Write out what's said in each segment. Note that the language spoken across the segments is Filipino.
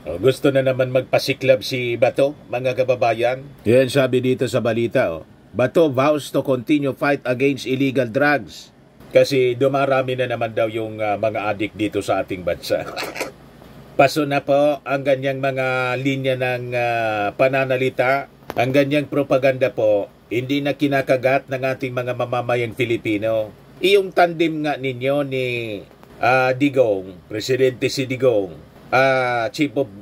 Gusto na naman magpasiklab si Bato, mga kababayan. Yan sabi dito sa balita. Bato vows to continue fight against illegal drugs. Kasi dumarami na naman daw yung mga adik dito sa ating bansa. Paso na po ang ganyang mga linya ng pananalita, ang ganyang propaganda po, hindi na kinakagat ng ating mga mamamayang Filipino. Iyong tandem nga ninyo ni Digong, Presidente si Digong, Chief of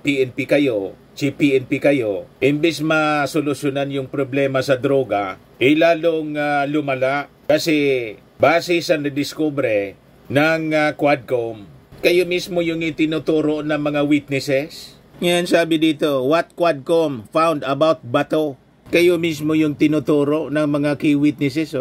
PNP kayo, Chief PNP kayo, imbis masolusyonan yung problema sa droga, lalong lumala kasi base sa nadiskubre ng Quadcom, kayo mismo yung itinuturo ng mga witnesses. Yan sabi dito, what Quadcom found about Bato. Kayo mismo yung tinuturo ng mga key witnesses.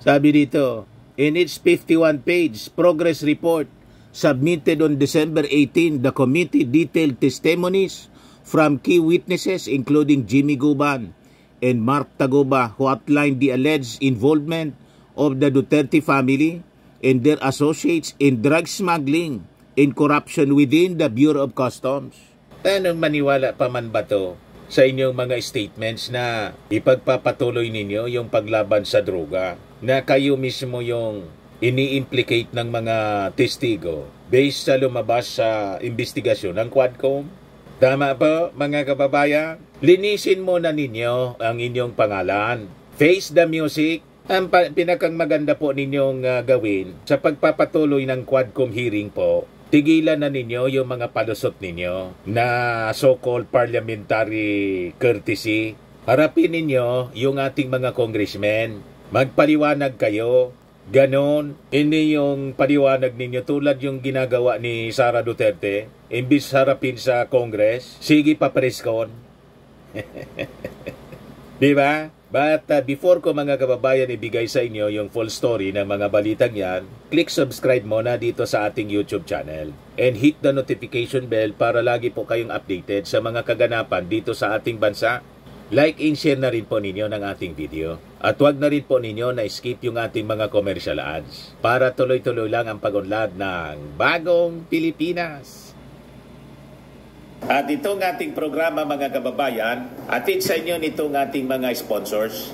Sabi dito, in its 51-page progress report submitted on December 18, the committee detailed testimonies from key witnesses including Jimmy Guban and Mark Taguba who outlined the alleged involvement of the Duterte family and their associates in drug smuggling and corruption within the Bureau of Customs. Anong maniwala pa man ba to sa inyong mga statements na ipagpapatuloy ninyo yung paglaban sa droga, na kayo mismo yung ini-implicate ng mga testigo based sa lumabas sa investigasyon ng Quadcom? Tama po, mga kababayan? Linisin muna ninyo ang inyong pangalan. Face the music. Ang pinakang maganda po ninyong gawin sa pagpapatuloy ng Quadcom hearing po, tigilan na ninyo yung mga palusot ninyo na so-called parliamentary courtesy. Harapin ninyo yung ating mga congressmen. Magpaliwanag kayo. Ganon, hindi yung paliwanag ninyo tulad yung ginagawa ni Sara Duterte. Imbis harapin sa Congress, sige papreskon. Diba? But before ko mga kababayan ibigay sa inyo yung full story ng mga balitang yan, click subscribe muna dito sa ating YouTube channel and hit the notification bell para lagi po kayong updated sa mga kaganapan dito sa ating bansa. Like and share na rin po ninyo ng ating video. At huwag na rin po ninyo na skip yung ating mga commercial ads para tuloy-tuloy lang ang pag-unlad ng Bagong Pilipinas. At itong ating programa mga kababayan, atid sa inyo nitong ating mga sponsors.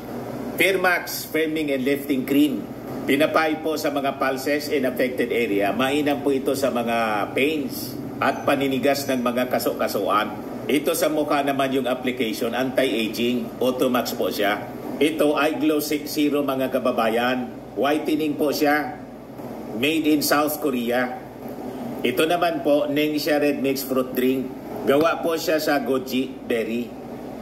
Firmax Firming and Lifting Cream. Pinapay po sa mga pulses in affected area. Mainam po ito sa mga pains at paninigas ng mga kaso-kasuan. Ito sa mukha naman yung application, anti-aging, Automax po siya. Ito ay Glow 60 mga kababayan. Whitening po siya. Made in South Korea. Ito naman po, Ningxia Red Mix Fruit Drink. Gawa po siya sa goji berry.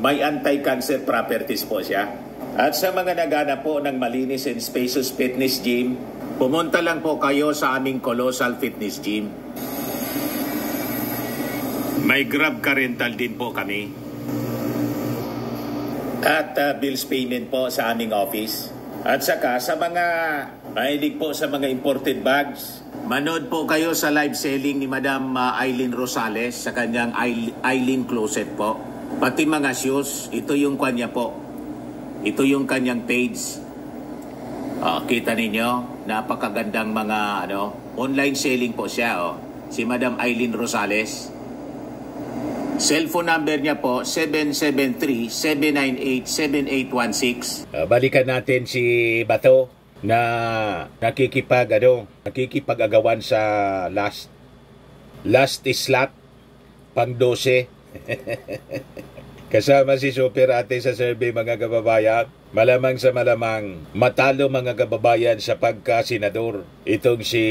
May anti-cancer properties po siya. At sa mga nagana po ng malinis and spacious fitness gym, pumunta lang po kayo sa aming Colossal Fitness Gym. May Grab car rental din po kami. At bills payment po sa aming office. At saka sa mga mahilig po sa mga imported bags, manood po kayo sa live selling ni Madam Aileen Rosales sa kanyang Aileen Closet po. Pati mga shoes, ito yung kanya po. Ito yung kanyang page. Kita ninyo, napakagandang mga online selling po siya. Si Madam Aileen Rosales. Cellphone number niya po, 773-798-7816. Balikan natin si Bato na nakikipag-agawan sa last slot, pang 12. Kasama si Super Ate sa survey mga kababayan. Malamang sa malamang matalo mga kababayan sa pagka-senador itong si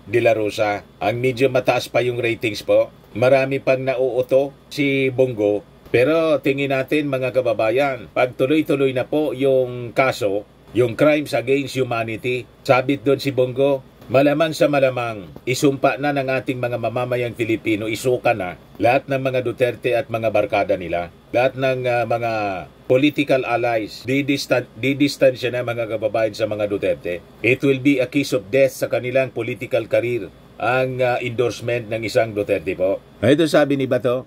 De La Rosa. Ang medyo mataas pa yung ratings po. Marami pang nauuto si Bongo. Pero tingin natin mga kababayan, pag tuloy-tuloy na po yung kaso, yung crimes against humanity, sabit doon si Bongo, malamang sa malamang, isumpa na ng ating mga mamamayang Filipino, isuka na lahat ng mga Duterte at mga barkada nila. Lahat ng mga political allies, didistansya na mga kababayan sa mga Duterte. It will be a kiss of death sa kanilang political career, ang endorsement ng isang Duterte po. Ito sabi ni Bato,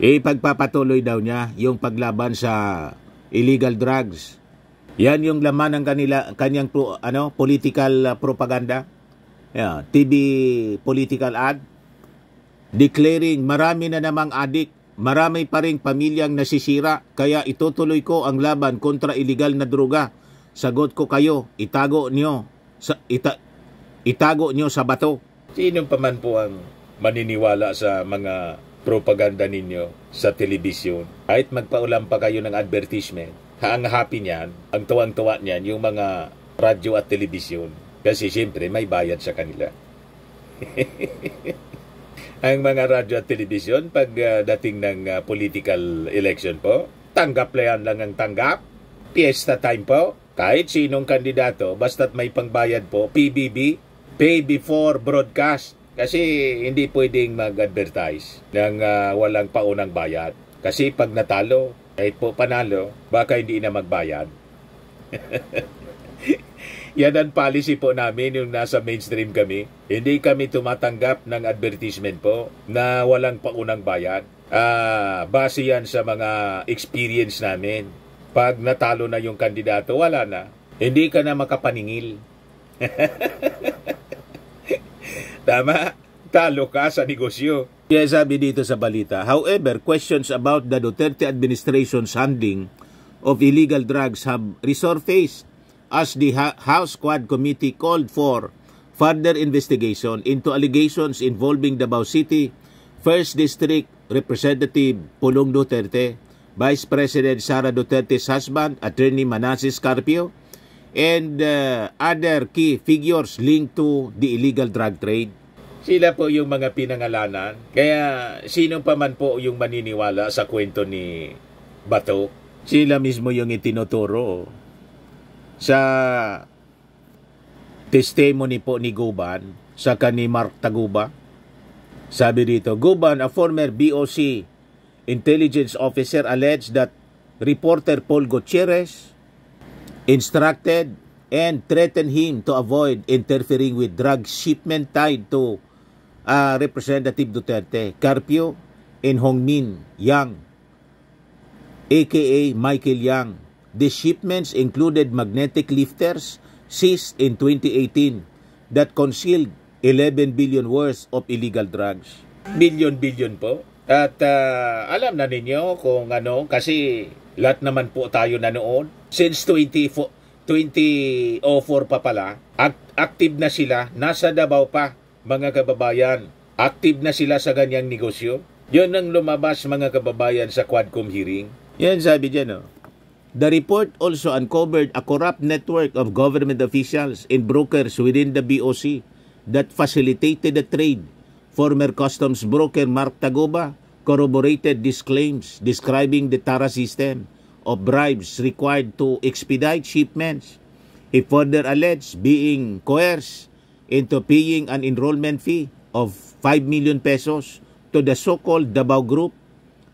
pagpapatuloy daw niya yung paglaban sa illegal drugs. Yan yung laman ng kanyang political propaganda. TV political ad. declaring marami na namang adik, marami pa ring pamilyang nasisira, kaya itutuloy ko ang laban kontra iligal na droga. Sagot ko kayo, itago nyo sa bato. Sino pa man po ang maniniwala sa mga propaganda ninyo sa telebisyon? Kahit magpaulam pa kayo ng advertisement, ang happy niyan, ang tuwang-tuwa niyan, yung mga radyo at telebisyon. Kasi siyempre may bayad sa kanila. Ang mga radyo at telebisyon, pag dating ng political election po, tanggap lang ang tanggap. Fiesta time po. Kahit sinong kandidato, basta't may pangbayad po, PBB, Pay Before Broadcast. Kasi hindi pwedeng mag-advertise ng walang paunang bayad. Kasi pag natalo, kahit po panalo, baka hindi na magbayad. Yan ang policy po namin yung nasa mainstream kami. Hindi kami tumatanggap ng advertisement po na walang paunang bayad. Base yan sa mga experience namin. Pag natalo na yung kandidato, wala na. Hindi ka na makapaningil. Tama? Talo ka sa negosyo. Kaya sabi dito sa balita, however, questions about the Duterte administration's handling of illegal drugs have resurfaced as the House Quad Committee called for further investigation into allegations involving Davao City 1st District Representative Pulong Duterte, Vice President Sara Duterte's husband, Attorney Manasseh Carpio, and other key figures linked to the illegal drug trade. Sila po yung mga pinangalanan. Kaya sino pa man po yung maniniwala sa kwento ni Bato, sila mismo yung itinuturo sa testimony po ni Guban sa ni Mark Taguba. Sabi dito, Guban, a former BOC intelligence officer, alleged that reporter Paul Gutierrez instructed and threatened him to avoid interfering with drug shipment tied to Representative Duterte, Carpio, and Hongmin Yang, aka Michael Yang. The shipments included magnetic lifters seized in 2018 that concealed 11 billion worth of illegal drugs. Billion po. At alam na ninyo kung ano, kasi lahat naman po tayo nanood. Since 2004 pa pala, active na sila, nasa Davao pa, mga kababayan. Active na sila sa ganyang negosyo. Yun ang lumabas, mga kababayan, sa Quadcom hearing. Yan sabi dyan, no? The report also uncovered a corrupt network of government officials and brokers within the BOC that facilitated the trade. Former customs broker Mark Taguba corroborated these claims, describing the TARA system of bribes required to expedite shipments. He further alleged being coerced into paying an enrollment fee of 5 million pesos to the so-called Davao Group,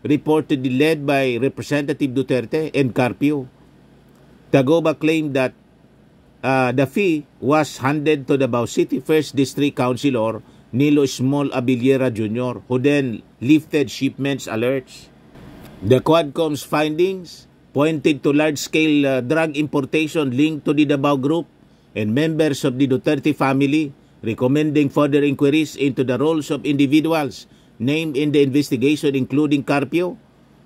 reportedly led by Representative Duterte and Carpio. Taguba claimed that the fee was handed to Davao City 1st District Councilor Nilo Small Abiliera Jr., who then lifted shipments alerts. The Quadcom's findings pointed to large-scale drug importation linked to the Davao Group and members of the Duterte family, recommending further inquiries into the roles of individuals named in the investigation, including Carpio,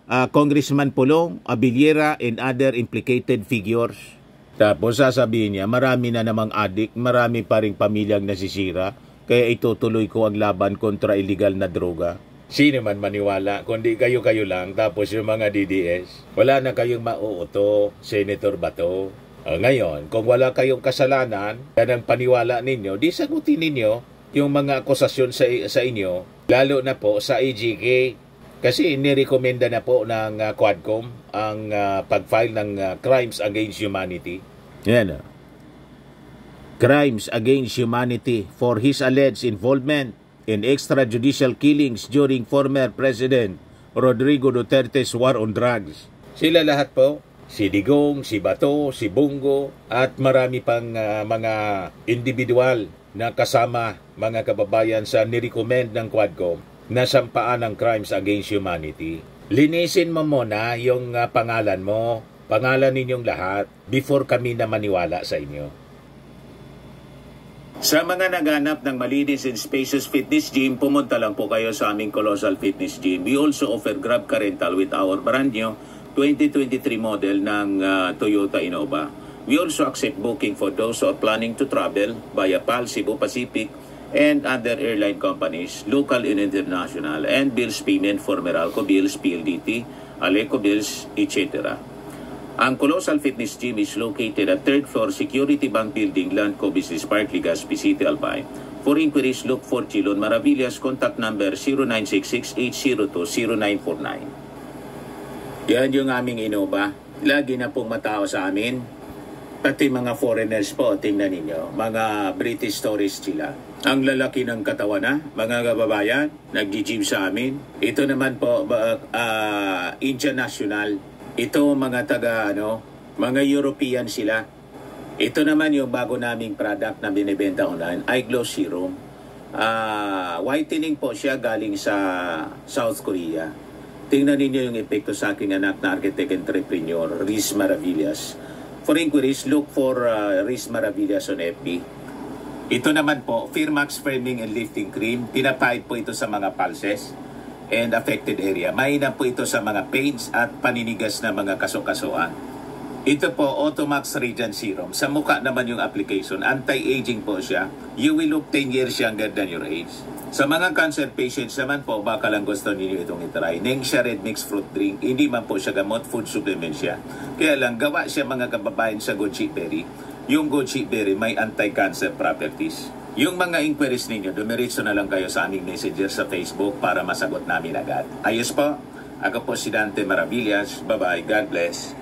Congressman Pulong, Abiliera, and other implicated figures. Tapos sasabihin niya, marami na namang adik, marami pa ring pamilyang nasisira, kaya itutuloy ko ang laban kontra illegal na droga. Sino man maniwala, kundi kayo-kayo lang, tapos yung mga DDS, wala na kayong mauuto, Senator Bato. Ngayon, kung wala kayong kasalanan, yan ang paniwala ninyo, di sagutin ninyo yung mga akusasyon sa inyo, lalo na po sa AGK. Kasi nirekomenda na po ng Quadcom ang pag-file ng Crimes Against Humanity. Yan. Crimes Against Humanity for his alleged involvement in extrajudicial killings during former President Rodrigo Duterte's war on drugs. Sila lahat po, si Digong, si Bato, si Bungo, at marami pang mga individual na kasama, mga kababayan, sa nirecommend ng Quadcom na sampaan ng Crimes Against Humanity. Linisin mo muna yung pangalan mo, pangalan ninyong lahat, before kami na maniwala sa inyo. Sa mga naghanap ng malinis and spacious fitness gym, pumunta lang po kayo sa aming Colossal Fitness Gym. We also offer Grab Car Rental with our brand new 2023 model ng Toyota Innova. We also accept booking for those who are planning to travel via PAL, Cebu Pacific, and other airline companies, local and international, and bills payment for Meralco Bills, PLDT, Aleco Bills, etc. Ang Colossal Fitness Gym is located at 3rd floor Security Bank Building, Landco Business Park, Legazpi City, Albay. For inquiries, look for Chilon Maravillas. Contact number 0966-802-0949. Yan yung aming Innova. Lagi na pong matao sa amin. Pati mga foreigners po, tingnan ninyo. Mga British tourists sila. Ang lalaki ng katawan na, mga kababayan, nag-gym sa amin. Ito naman po, Indian National. Ito mga mga European sila. Ito naman yung bago naming product na binibenta online, iGlow Serum. Whitening po siya galing sa South Korea. Tingnan ninyo yung epekto sa aking anak na architect entrepreneur, Riz Maravillas. For inquiries, look for Riz Maravillas on FB. Ito naman po, Firmax Firming and Lifting Cream. Pinapahid po ito sa mga pulses and affected area. Mainam po ito sa mga pains at paninigas na mga kasukasuan. Ito po, Automax Radiant Serum. Sa mukha naman yung application. Anti-aging po siya. You will look 10 years younger than your age. Sa mga cancer patients naman po, baka lang gusto ninyo itong itry. Nengxia Red Mixed Fruit Drink. Hindi man po siya gamot, food supplement siya. Kaya lang, gawa siya mga kababayan sa goji berry. Yung goji berry may anti-cancer properties. Yung mga inquiries ninyo, dumiretso na lang kayo sa aming messenger sa Facebook para masagot namin agad. Ayos po, ako po si Dante Maravillas. Bye-bye. God bless.